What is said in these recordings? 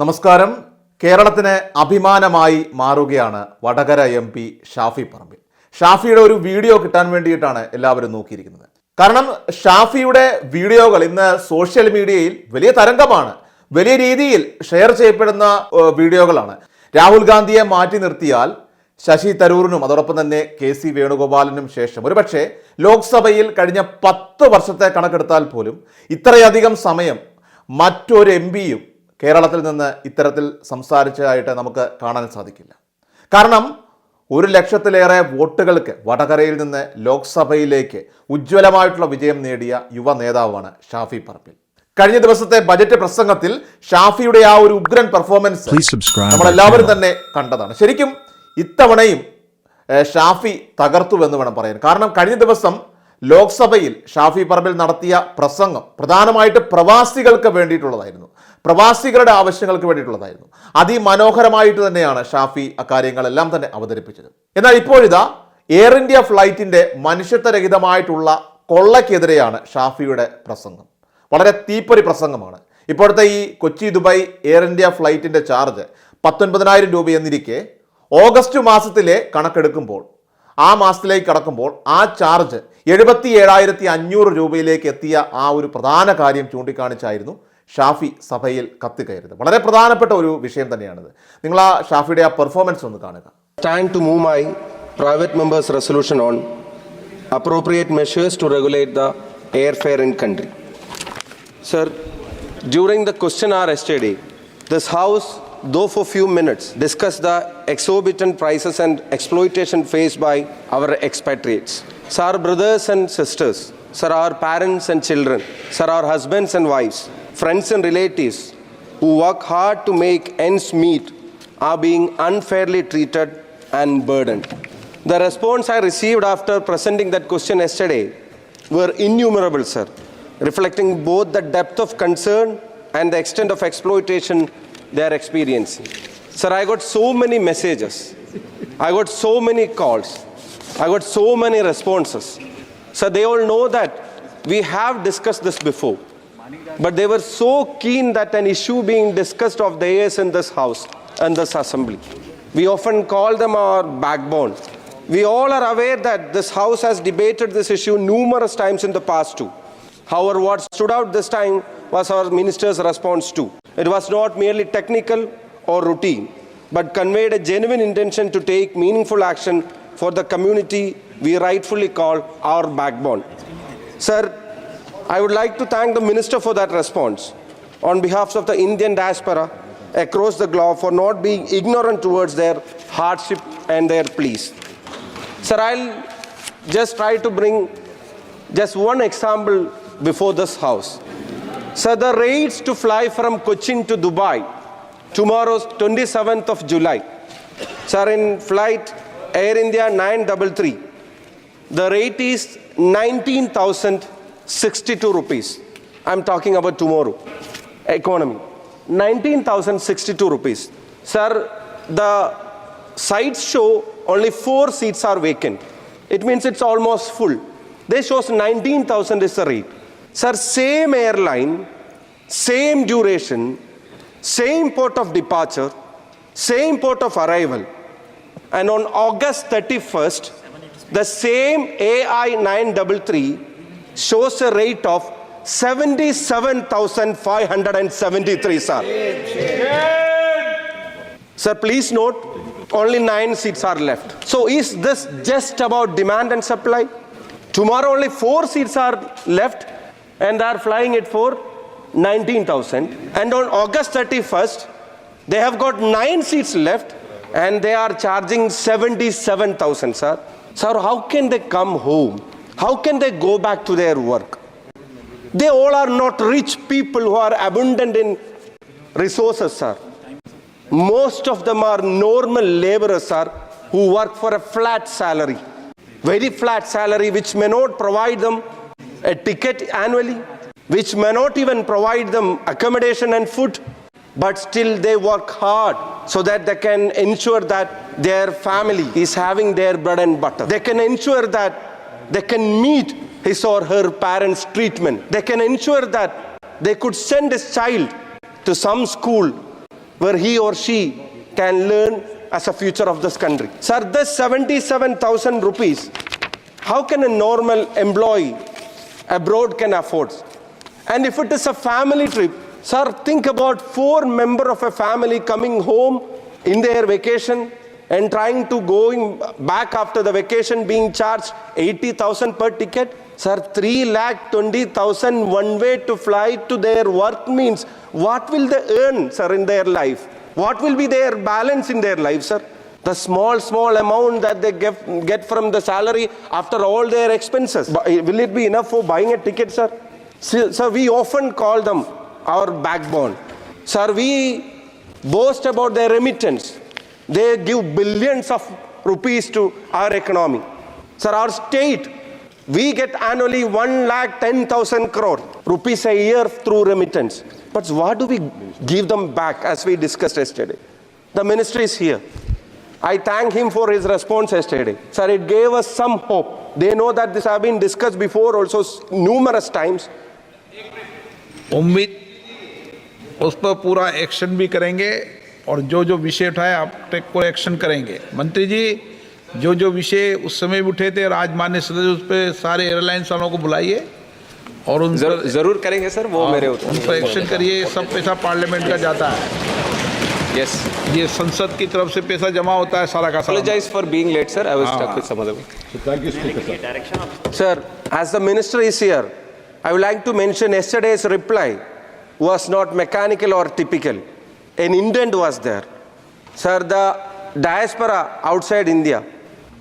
നമസ്കാരം. കേരളത്തിന് അഭിമാനമായി മാറുകയാണ് വടകര MP ഷാഫി പറമ്പിൽ. ഷാഫിയുടെ ഒരു വീഡിയോ കിട്ടാൻ വേണ്ടിയിട്ടാണ് എല്ലാവരും നോക്കിയിരിക്കുന്നത്. കാരണം ഷാഫിയുടെ വീഡിയോകൾ ഇന്ന് സോഷ്യൽ മീഡിയയിൽ വലിയ തരംഗമാണ്, വലിയ രീതിയിൽ ഷെയർ ചെയ്യപ്പെടുന്ന വീഡിയോകളാണ്. രാഹുൽ ഗാന്ധിയെ മാറ്റി നിർത്തിയാൽ ശശി തരൂരിനും അതോടൊപ്പം തന്നെ KC വേണുഗോപാലിനും ശേഷം ഒരുപക്ഷെ ലോക്സഭയിൽ കഴിഞ്ഞ 10 വർഷത്തെ കണക്കെടുത്താൽ പോലും ഇത്രയധികം സമയം മറ്റൊരു MPയും കേരളത്തിൽ നിന്ന് ഇത്തരത്തിൽ സംസാരിച്ചതായിട്ട് നമുക്ക് കാണാൻ സാധിക്കില്ല. കാരണം 1 ലക്ഷത്തിലേറെ വോട്ടുകൾക്ക് വടകരയിൽ നിന്ന് ലോക്സഭയിലേക്ക് ഉജ്ജ്വലമായിട്ടുള്ള വിജയം നേടിയ യുവ നേതാവാണ് ഷാഫി പറമ്പിൽ. കഴിഞ്ഞ ദിവസത്തെ ബജറ്റ് പ്രസംഗത്തിൽ ഷാഫിയുടെ ആ ഒരു ഉഗ്രൻ പെർഫോമൻസ് നമ്മളെല്ലാവരും തന്നെ കണ്ടതാണ്. ശരിക്കും ഇത്തവണയും ഷാഫി തകർത്തുവെന്ന് വേണം പറയാൻ. കാരണം കഴിഞ്ഞ ദിവസം ലോക്സഭയിൽ ഷാഫി പറമ്പിൽ നടത്തിയ പ്രസംഗം പ്രധാനമായിട്ട് പ്രവാസികൾക്ക് വേണ്ടിയിട്ടുള്ളതായിരുന്നു, പ്രവാസികളുടെ ആവശ്യങ്ങൾക്ക് വേണ്ടിയിട്ടുള്ളതായിരുന്നു. അതിമനോഹരമായിട്ട് തന്നെയാണ് ഷാഫി അക്കാര്യങ്ങളെല്ലാം തന്നെ അവതരിപ്പിച്ചത്. എന്നാൽ ഇപ്പോഴിതാ എയർ ഇന്ത്യ ഫ്ലൈറ്റിന്റെ മനുഷ്യത്വരഹിതമായിട്ടുള്ള കൊള്ളയ്ക്കെതിരെയാണ് ഷാഫിയുടെ പ്രസംഗം. വളരെ തീപ്പൊരി പ്രസംഗമാണ്. ഇപ്പോഴത്തെ ഈ കൊച്ചി ദുബായ് എയർ ഇന്ത്യ ഫ്ലൈറ്റിന്റെ ചാർജ് 19,000 രൂപ എന്നിരിക്കെ ഓഗസ്റ്റ് മാസത്തിലെ കണക്കെടുക്കുമ്പോൾ, ആ മാസത്തിലേക്ക് കടക്കുമ്പോൾ ആ ചാർജ് 77,500 രൂപയിലേക്ക് എത്തിയ ആ ഒരു പ്രധാന കാര്യം ചൂണ്ടിക്കാണിച്ചായിരുന്നു ഷാഫി സഭയിൽ കത്തിക്കയറുന്നത്. വളരെ പ്രധാനപ്പെട്ട ഒരു വിഷയം തന്നെയാണിത്. നിങ്ങൾ ആ ഷാഫിയുടെ ആ പെർഫോമൻസ് ഒന്ന് കാണുക. Stand to move my private members resolution on appropriate measures to regulate the airfare in country. Sir, during the question hour yesterday, this house, though for few minutes, discussed the exorbitant prices and exploitation faced by our expatriates. Sir, our brothers and sisters, sir, our parents and children, sir, our husbands and wives, friends and relatives who work hard to make ends meet are being unfairly treated and burdened. The response I received after presenting that question yesterday were innumerable, sir, reflecting both the depth of concern and the extent of exploitation they are experiencing. Sir, I got so many messages, I got so many calls, I got so many responses. Sir, they all know that we have discussed this before, but they were so keen that an issue being discussed of theirs in this house and this assembly. We often call them our backbone. We all are aware that this house has debated this issue numerous times in the past too. However, what stood out this time was our minister's response too. It was not merely technical or routine, but conveyed a genuine intention to take meaningful action for the community we rightfully call our backbone. Sir, I would like to thank the minister for that response on behalf of the Indian diaspora across the globe for not being ignorant towards their hardship and their pleas. Sir, I'll just try to bring just one example before this house. Sir, the rates to fly from Cochin to Dubai tomorrow's 27th of July. Sir, in flight Air India 933, the rate is 19,062 rupees. I'm talking about tomorrow economy. 19,062 rupees. Sir, the sites show only 4 seats are vacant. It means it's almost full. They shows 19,000 is the rate. Sir, same airline, same duration, same port of departure, same port of arrival. And on August 31st, the same AI 933 shows a rate of 77,573, sir. Sir, please note, only 9 seats are left. So is this just about demand and supply? Tomorrow only 4 seats are left and they are flying it for 19,000. And on August 31st, they have got 9 seats left and they are charging 77,000, sir. Sir, how can they come home? How can they go back to their work? They all are not rich people who are abundant in resources, sir. Most of them are normal laborers, sir, who work for a flat salary, very flat salary, which may not provide them a ticket annually, which may not even provide them accommodation and food, but still they work hard so that they can ensure that their family is having their bread and butter. They can ensure that they can meet his or her parents' treatment. They can ensure that they could send his child to some school where he or she can learn as a future of this country. Sir, this 77,000 rupees, how can a normal employee abroad can afford? And if it is a family trip, sir, think about 4 members of a family coming home in their vacation and trying to going back after the vacation being charged 80,000 per ticket. Sir, 3,20,000 one way to fly to their work means what will they earn, sir, in their life? What will be their balance in their life, sir? The small amount that they get from the salary after all their expenses. Will it be enough for buying a ticket, sir? Sir, we often call them our backbone. Sir, we boast about their remittance. They give billions of rupees to our economy. Sir, our state, we get annually 1,10,000 crore rupees a year through remittance. But what do we give them back, as we discussed yesterday? The ministry is here. I thank him for his response yesterday. Sir, it gave us some hope. They know that this has been discussed before also numerous times. उम्मीद उस पर पूरा action भी करेंगे और जो जो विषय उठाए आप टेक को एक्शन करेंगे। मंत्री जी, जो जो विषय उस समय उठे थे राजमान्य सदस्य, उस पर सारे एयरलाइंस वालों को बुलाइए और उन जरूर करेंगे सर, वो मेरे उन पर एक्शन करिए। सब पैसा पार्लियामेंट का जाता है। Yes. ये संसद की तरफ से पैसा जमा होता है सारा का सारा। Apologize for being late, sir. I was stuck with some other work. Thank you, Speaker. Sir, as the minister is here, I would like to mention yesterday's reply was not mechanical or typical. An intent was there. Sir, the diaspora outside India,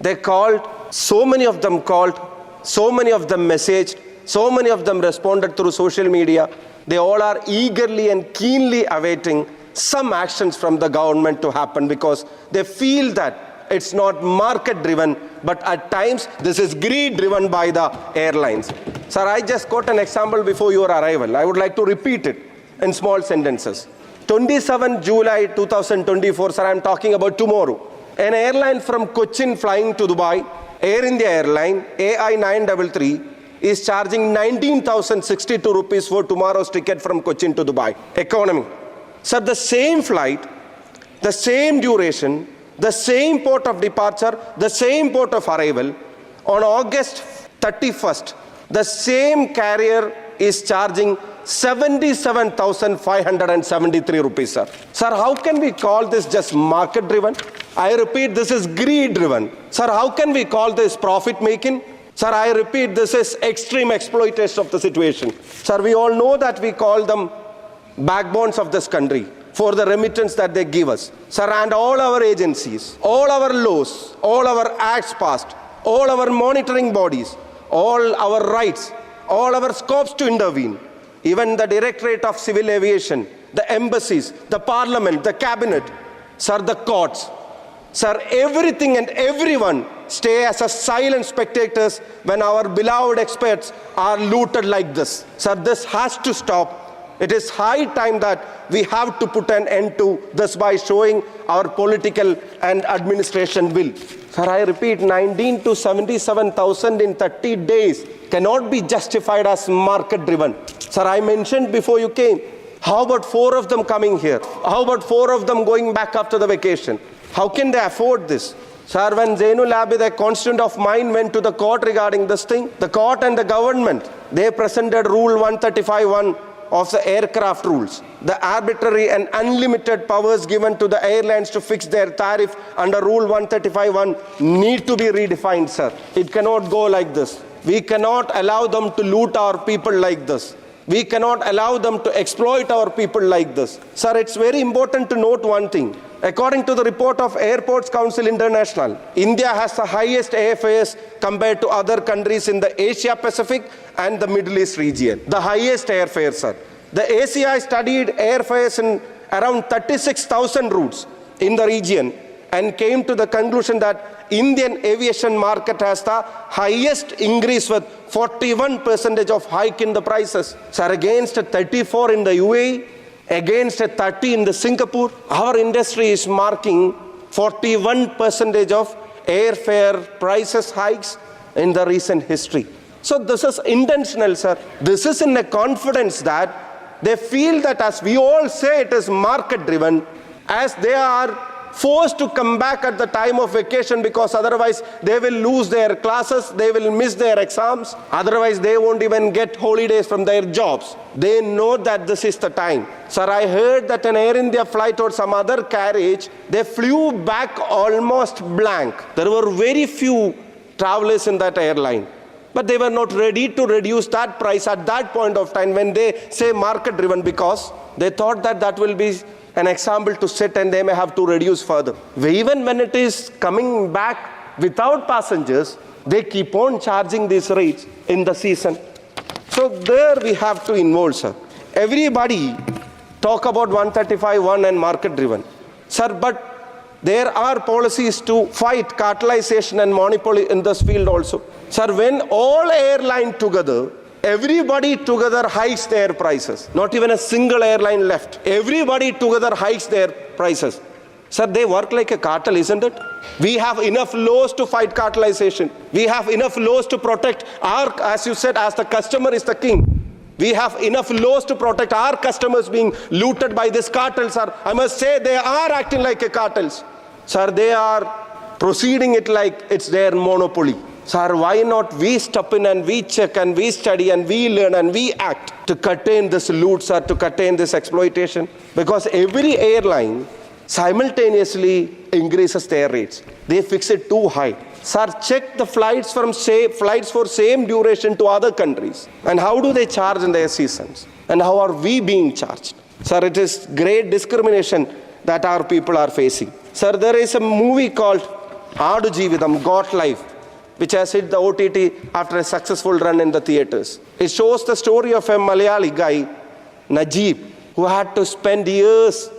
they called, so many of them called, so many of them messaged, so many of them responded through social media. They all are eagerly and keenly awaiting some actions from the government to happen because they feel that it's not market driven, but at times this is greed driven by the airlines. Sir, I just got an example before your arrival. I would like to repeat it in small sentences. 27 July 2024, sir, I'm talking about tomorrow. An airline from Cochin flying to Dubai, Air India airline, AI933, is charging 19,062 rupees for tomorrow's ticket from Cochin to Dubai. Economy. Sir, the same flight, the same duration, the same port of departure, the same port of arrival, on August 31st, the same carrier is charging 77,573 rupees, sir. Sir, how can we call this just market driven? I repeat, this is greed driven. Sir, how can we call this profit making? Sir, I repeat, this is extreme exploitation of the situation. Sir, we all know that we call them backbones of this country for the remittance that they give us. Sir, and all our agencies, all our laws, all our acts passed, all our monitoring bodies, all our rights, all our scopes to intervene, even the Directorate of Civil Aviation, the embassies, the parliament, the cabinet, sir, the courts, sir, everything and everyone stay as a silent spectators when our beloved experts are looted like this. Sir, this has to stop. It is high time that we have to put an end to this by showing our political and administration will. Sir, I repeat, 19 to 77,000 in 30 days cannot be justified as market driven. Sir, I mentioned before you came, how about 4 of them coming here? How about 4 of them going back after the vacation? How can they afford this? Sir, when Zainul Abid, a constituent of mine, went to the court regarding this thing, the court and the government, they presented Rule 135(1) of the aircraft rules. The arbitrary and unlimited powers given to the airlines to fix their tariff under Rule 135(1) need to be redefined, sir. It cannot go like this. We cannot allow them to loot our people like this. We cannot allow them to exploit our people like this. Sir, it's very important to note one thing. According to the report of Airports Council International, India has the highest airfares compared to other countries in the Asia Pacific and the Middle East region. The highest airfares, sir. The ACI studied airfares in around 36,000 routes in the region and came to the conclusion that Indian aviation market has the highest increase with 41% of hike in the prices. Sir, against 34 in the UAE, against 30 in the Singapore, our industry is marking 41% of airfare prices hikes in the recent history. So this is intentional, sir. This is in a confidence that they feel that as we all say it is market driven, as they are forced to come back at the time of vacation, because otherwise they will lose their classes, they will miss their exams, otherwise they won't even get holidays from their jobs. They know that this is the time. Sir, I heard that an Air India flight or some other carriage, they flew back almost blank. There were very few travelers in that airline, but they were not ready to reduce that price at that point of time when they say market driven, because they thought that that will be an example to set and they may have to reduce further. Even when it is coming back without passengers, they keep on charging these rates in the season. So there we have to involve, sir. Everybody talk about 135(1) and market driven. Sir, but there are policies to fight cartelization and monopoly in this field also. Sir, when all airline together, everybody together hikes their prices. Not even a single airline left. Everybody together hikes their prices. Sir, they work like a cartel, isn't it? We have enough laws to fight cartelization. We have enough laws to protect our, as you said, as the customer is the king. We have enough laws to protect our customers being looted by this cartel, sir. I must say they are acting like a cartels. Sir, they are proceeding it like it's their monopoly. Sir, why not we step in and we check and we study and we learn and we act to contain this loot, sir, to contain this exploitation? Because every airline simultaneously increases their rates. They fix it too high. Sir, check the flights from flights for same duration to other countries. And how do they charge in their seasons? And how are we being charged? Sir, it is great discrimination that our people are facing. Sir, there is a movie called Aadu Jeevitham, Got Life, which has hit the OTT after a successful run in the theaters. It shows the story of a Malayali guy, Najib, who had to spend years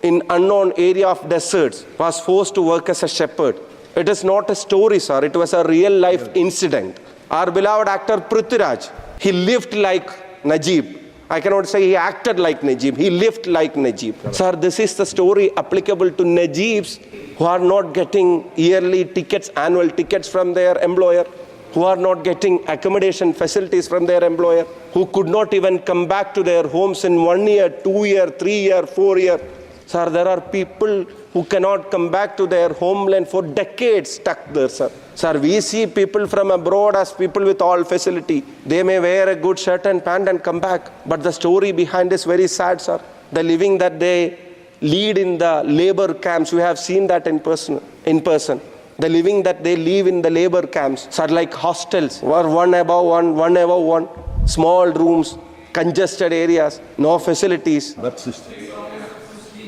in unknown area of deserts, was forced to work as a shepherd. It is not a story, sir. It was a real life incident. Our beloved actor Prithviraj, he lived like Najib. I cannot say he acted like Najib. He lived like Najib. Sir, this is the story applicable to Najibs who are not getting yearly tickets, annual tickets from their employer, who are not getting accommodation facilities from their employer, who could not even come back to their homes in 1 year, 2 year, 3 year, 4 year. Sir, there are people who cannot come back to their homeland for decades stuck there, sir. Sir, we see people from abroad as people with all facility. They may wear a good shirt and pant and come back. But the story behind is very sad, sir. The living that they lead in the labor camps, we have seen that in person. The living that they live in the labor camps, sir, like hostels, or one above one, small rooms, congested areas, no facilities. That's just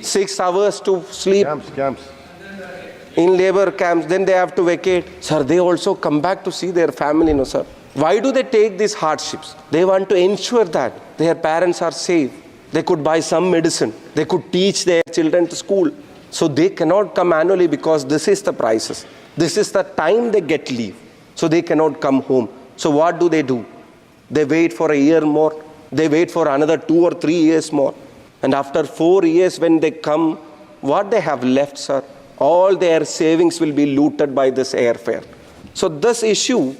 6 hours to sleep. camps. In labor camps, then they have to vacate. Sir, they also come back to see their family, no, sir. Why do they take these hardships? They want to ensure that their parents are safe. They could buy some medicine. They could teach their children to school. So they cannot come annually because this is the prices. This is the time they get leave. So they cannot come home. So what do? They wait for a year more. They wait for another 2 or 3 years more. And after 4 years when they come, what they have left, sir? All their savings will be looted by this airfare. So this issue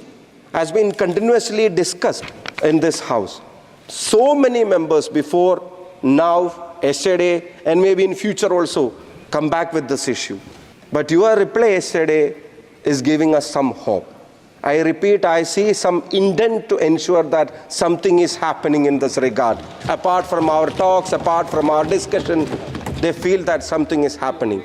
has been continuously discussed in this house. So many members before, now, yesterday, and maybe in future also, come back with this issue. But your reply yesterday is giving us some hope. I repeat, I see some intent to ensure that something is happening in this regard. Apart from our talks, apart from our discussion, they feel that something is happening.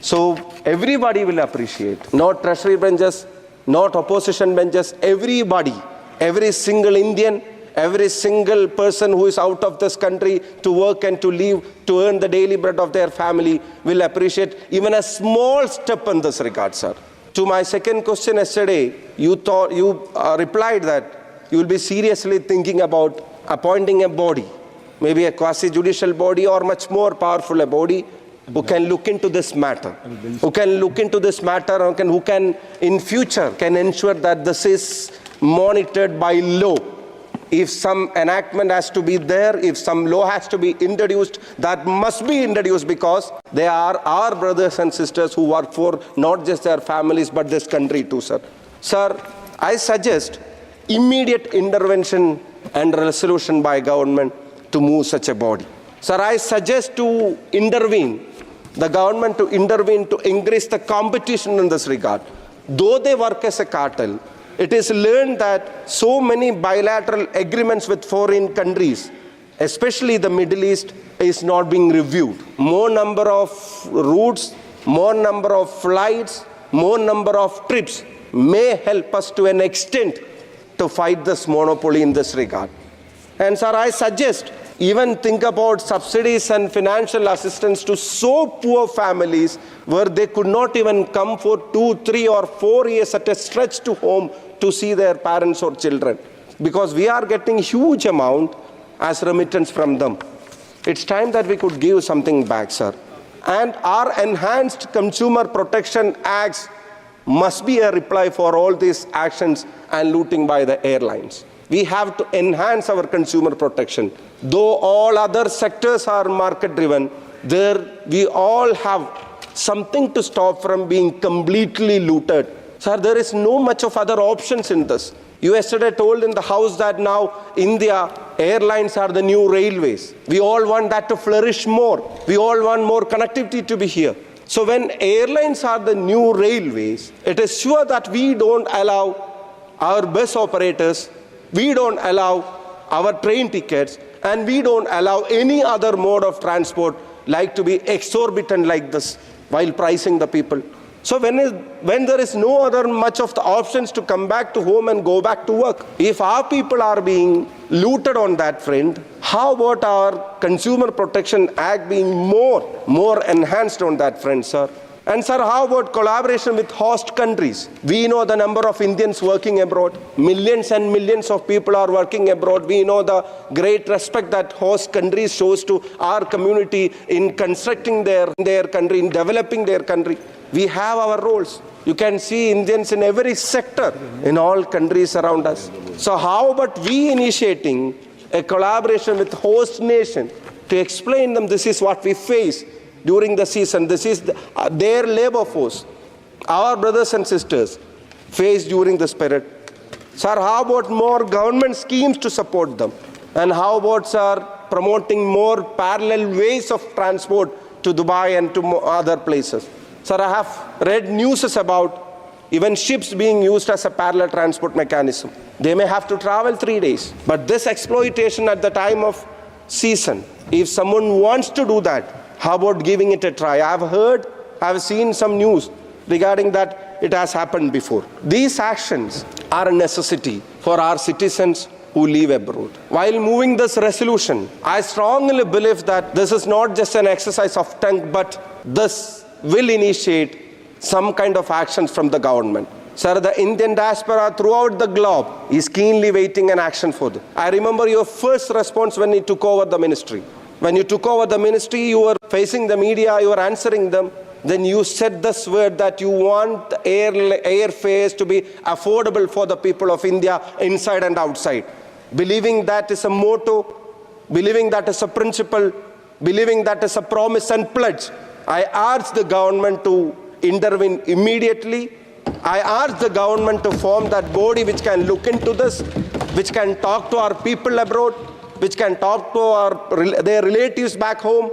So everybody will appreciate, not treasury benches, not opposition benches, everybody, every single Indian, every single person who is out of this country to work and to live, to earn the daily bread of their family will appreciate even a small step in this regard, sir. To my second question yesterday, you replied that you will be seriously thinking about appointing a body, maybe a quasi-judicial body or much more powerful a body, who can look into this matter, who can in future can ensure that this is monitored by law. If some enactment has to be there, if some law has to be introduced, that must be introduced because they are our brothers and sisters who work for not just their families but this country too, sir. Sir, I suggest immediate intervention and resolution by government to move such a body. Sir, I suggest to intervene, the government to intervene to increase the competition in this regard. Though they work as a cartel, it is learned that so many bilateral agreements with foreign countries, especially the Middle East, is not being reviewed. More number of routes, more number of flights, more number of trips may help us to an extent to fight this monopoly in this regard. And sir, I suggest even think about subsidies and financial assistance to so poor families where they could not even come for 2, 3 or 4 years at a stretch to home to see their parents or children. Because we are getting huge amount as remittance from them. It's time that we could give something back, sir. And our enhanced consumer protection acts must be a reply for all these actions and looting by the airlines. We have to enhance our consumer protection. Though all other sectors are market driven, there we all have something to stop from being completely looted. Sir, there is no much of other options in this. You yesterday told in the House that now India airlines are the new railways. We all want that to flourish more. We all want more connectivity to be here. So when airlines are the new railways, it is sure that we don't allow our bus operators, we don't allow our train tickets, and we don't allow any other mode of transport like to be exorbitant like this while pricing the people. So when there is no other much of the options to come back to home and go back to work, if our people are being looted on that front, how about our Consumer Protection Act being more enhanced on that front, sir? And sir, how about collaboration with host countries? We know the number of Indians working abroad. Millions and millions of people are working abroad. We know the great respect that host countries shows to our community in constructing their country, in developing their country. We have our roles. You can see Indians in every sector in all countries around us. So how about we initiating a collaboration with host nation to explain them this is what we face during the season. This is their labor force. Our brothers and sisters face during this period. Sir, how about more government schemes to support them? And how about, sir, promoting more parallel ways of transport to Dubai and to other places? Sir, I have read news about even ships being used as a parallel transport mechanism. They may have to travel 3 days. But this exploitation at the time of season, if someone wants to do that, how about giving it a try? I've seen some news regarding that it has happened before. These actions are a necessity for our citizens who live abroad. While moving this resolution, I strongly believe that this is not just an exercise of tongue, but this will initiate some kind of actions from the government. Sir, the Indian diaspora throughout the globe is keenly waiting an action for this. I remember your first response when you took over the ministry. When you took over the ministry, you were facing the media, you were answering them. Then you said this word that you want airfares to be affordable for the people of India inside and outside. Believing that is a motto, believing that is a principle, believing that is a promise and pledge, I urge the government to intervene immediately. I urge the government to form that body which can look into this, which can talk to our people abroad, which can talk to their relatives back home,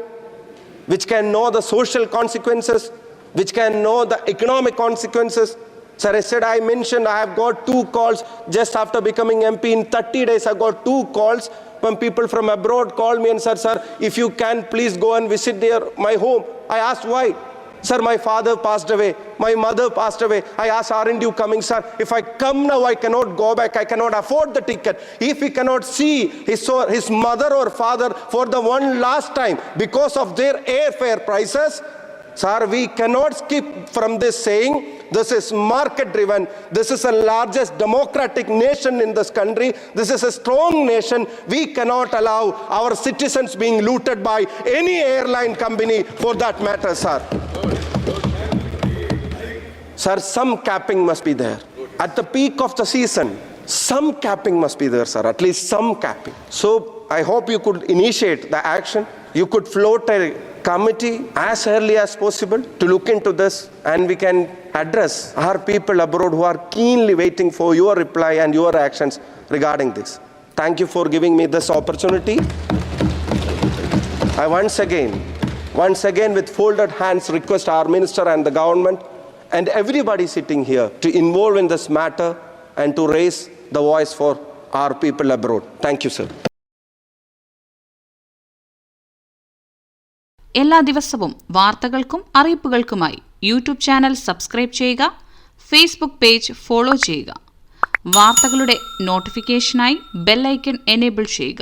which can know the social consequences, which can know the economic consequences. Sir, I mentioned I have got 2 calls just after becoming MP. In 30 days, I got 2 calls when people from abroad called me and said, sir, if you can, please go and visit my home. I asked why. Sir, my father passed away. My mother passed away. I asked, aren't you coming, sir? If I come now, I cannot go back. I cannot afford the ticket. If he cannot see his mother or father for the one last time because of their airfare prices, sir, we cannot skip from this saying, this is market driven. This is the largest democratic nation in this country. This is a strong nation. We cannot allow our citizens being looted by any airline company for that matter, sir. Sir, some capping must be there. At the peak of the season, some capping must be there, sir. At least some capping. So I hope you could initiate the action. You could float a committee as early as possible to look into this, and we can address our people abroad who are keenly waiting for your reply and your actions regarding this. Thank you for giving me this opportunity. I once again with folded hands request our minister and the government and everybody sitting here to involve in this matter and to raise the voice for our people abroad. Thank you, sir. എല്ലാ ദിവസവും വാർത്തകൾക്കും അറിയിപ്പുകൾക്കുമായി YouTube channel subscribe ചെയ്യുക, Facebook page follow ചെയ്യുക. വാർത്തകളുടെ നോട്ടിഫിക്കേഷനായി bell icon enable ചെയ്യുക.